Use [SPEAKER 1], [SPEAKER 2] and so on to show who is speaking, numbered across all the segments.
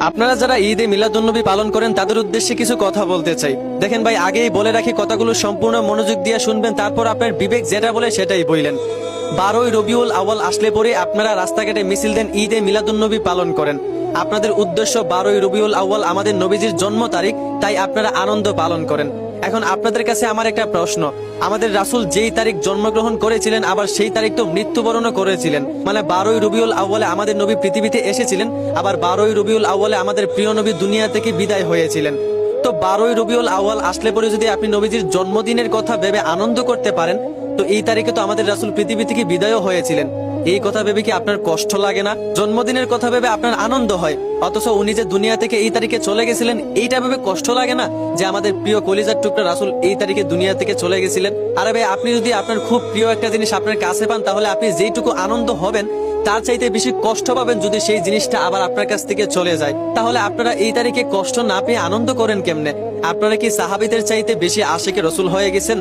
[SPEAKER 1] আপনারা যারা ঈদে মিলাদুন্নবী পালন করেন তাদের উদ্দেশ্যে কিছু কথা বলতে চাই। দেখেন ভাই, আগেই বলে রাখি, কথাগুলো সম্পূর্ণ মনোযোগ দিয়ে শুনবেন, তারপর আপনার বিবেক যেটা বলে সেটাই বললেন। 12ই রবিউল আউয়াল আসলে পরে আপনারা রাস্তাঘাটে মিছিল দেন, ঈদে মিলাদুন্নবী পালন করেন। আপনাদের উদ্দেশ্য 12ই রবিউল আউয়াল আমাদের নবীজির জন্ম তারিখ, তাই আপনারা আনন্দ পালন করেন। এখন আপনাদের কাছে আমার একটা প্রশ্ন, আমাদের রাসূল যেই তারিখ জন্মগ্রহণ করেছিলেন আবার সেই তারিখ তো মৃত্যুবরণও করেছিলেন, মানে 12ই রবিউল আউয়ালে আমাদের নবী পৃথিবীতে এসেছিলেন, আবার 12ই রবিউল আউয়ালে আমাদের প্রিয় নবী দুনিয়া থেকে বিদায় হয়েছিলেন। তো 12ই রবিউল আউয়াল আসলে পরে যদি আপনি নবীজির জন্মদিনের কথা ভেবে আনন্দ করতে পারেন, তো এই তারিখে তো আমাদের রাসূল পৃথিবী থেকে বিদায়ও হয়েছিলেন। এই কথা ভেবে কি আপনার কষ্ট লাগে না? জন্মদিনের কথা ভেবে আপনার আনন্দ হয়, অথচ উনি যে দুনিয়া থেকে এই তারিখে চলে গেছিলেন এইটা ভেবে কষ্ট লাগে না যে আমাদের প্রিয় কলিজার টুকরা রাসূল এই তারিখে দুনিয়া থেকে চলে গেছিলেন? আরে ভাই, আপনি যদি আপনার খুব প্রিয় একটা জিনিস আপনার কাছে পান, তাহলে আপনি যেইটুকু আনন্দ হবেন তার চাইতে বেশি কষ্ট পাবেন যদি সেই জিনিসটা আবার আপনার কাছ থেকে চলে যায়। তাহলে আপনারা এই তারিখে কষ্ট না পেয়ে আনন্দ করেন কেমনে? আপনারা কি সাহাবীদের চাইতে বেশি আশিকে রসুল হয়ে গেছেন?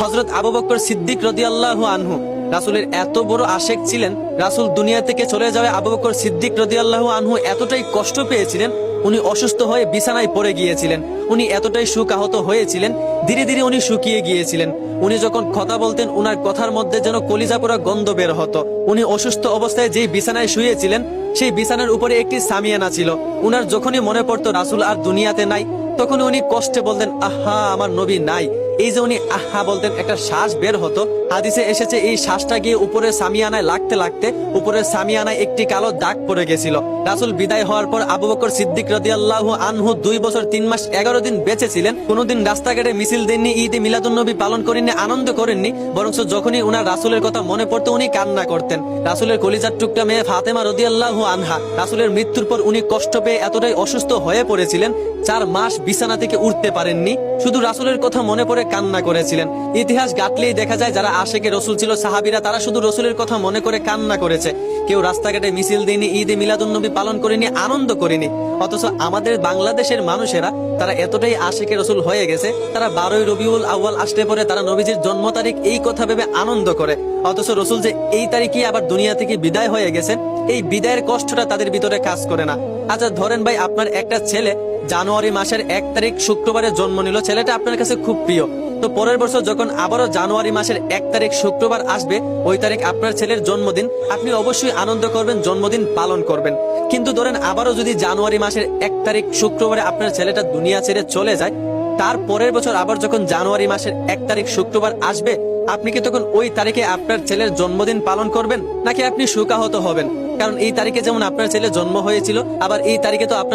[SPEAKER 1] হযরত আবু বকর সিদ্দিক রাদিয়াল্লাহু আনহু রাসূলের এত বড় আশেক ছিলেন, রাসূল দুনিয়া থেকে চলে যাওয়া আবু বকর সিদ্দিক রাদিয়াল্লাহু আনহু এতটাই কষ্ট পেয়েছিলেন, উনি অসুস্থ হয়ে বিছানায় পড়ে গিয়েছিলেন। উনি এতটাই শোকাহত হয়েছিলেন, ধীরে ধীরে উনি শুকিয়ে গিয়েছিলেন। উনি যখন কথা বলতেন উনার কথার মধ্যে যেন কলিজা পোড়া গন্ধ বের হতো। উনি অসুস্থ অবস্থায় যেই বিছানায় শুয়েছিলেন সেই বিছানার উপরে একটি সামিয়ানা ছিল। উনার যখনই মনে পড়তো রাসূল আর দুনিয়াতে নাই, তখন উনি কষ্টে বলতেন, আহা আমার নবী নাই। এই যে উনি আহা বলতেন, একটা শ্বাস বের হতো। হাদিসে এসেছে এই শ্বাসটা গিয়ে উপরের সামিয়ানায় লাগতে লাগতে উপরের সামিয়ানায় একটি কালো দাগ পড়ে গেছিল। রাসূল বিদায় হওয়ার পর আবু বকর সিদ্দিক রাদিয়াল্লাহু আনহু 2 বছর 3 মাস 11 দিন বেঁচে ছিলেন। কোনোদিন রাস্তাঘাটে মিছিল দেননি, ঈদে মিলাদুন্নবী পালন করেননি, আনন্দ করেননি, বরং যখনই উনার রাসূলের কথা মনে পড়তো উনি কান্না করতেন। রাসূলের কলিজার টুকরা মেয়ে ফাতেমা রাদিয়াল্লাহু আনহা, রাসূলের মৃত্যুর পর উনি কষ্ট পেয়ে এতটাই অসুস্থ হয়ে পড়েছিলেন, 4 মাস বিছানা থেকে উঠতে পারেননি, শুধু রাসূলের কথা মনে পড়ে কান্না করেছিলেন। ইতিহাস ঘাটলেই দেখা যায় যারা আশেকে রসুল ছিল সাহাবীরা, তারা শুধু রসুলের কথা মনে করে কান্না করেছে। কেউ রাস্তাঘাটে মিছিল দেয়নি, ঈদে মিলাদুন্নবী পালন করেনি, আনন্দ করেনি। অথচ আমাদের বাংলাদেশের মানুষেরা তারা এতটাই আশেকে রসুল হয়ে গেছে, তারা 12ই রবিউল আউয়াল আসলে পরে তারা নবীজির জন্ম তারিখ এই কথা ভেবে আনন্দ করে। অথচ রসুল যে এই তারিখে আবার দুনিয়া থেকে বিদায় হয়ে গেছেন, এই বিদায়ের কষ্টটা তাদের ভিতরে কাজ করে না। আচ্ছা ধরেন ভাই, আপনার একটা ছেলে জানুয়ারি মাসের 1 তারিখ শুক্রবারে জন্ম নিল, ছেলেটা আপনার কাছে খুব প্রিয়। তো পরের বছর যখন আবারও জানুয়ারি মাসের 1 তারিখ শুক্রবার আসবে, ওই তারিখ আপনার ছেলের জন্মদিন, আপনি অবশ্যই আনন্দ করবেন, জন্মদিন পালন করবেন। কিন্তু ধরেন আবারও যদি জানুয়ারি মাসের 1 তারিখ শুক্রবারে আপনার ছেলেটা দুনিয়া ছেড়ে চলে যায়, তার পরের বছর আবার যখন জানুয়ারি মাসের 1 তারিখ শুক্রবার আসবে, আপনি কি তখন ওই তারিখে আপনার ছেলের জন্মদিন পালন করবেন, নাকি আপনি শোকাহত হবেন? কারণ এই তারিখে যেমন আপনার ছেলে জন্ম হয়েছিল, আবার এই তারিখে তো আপনার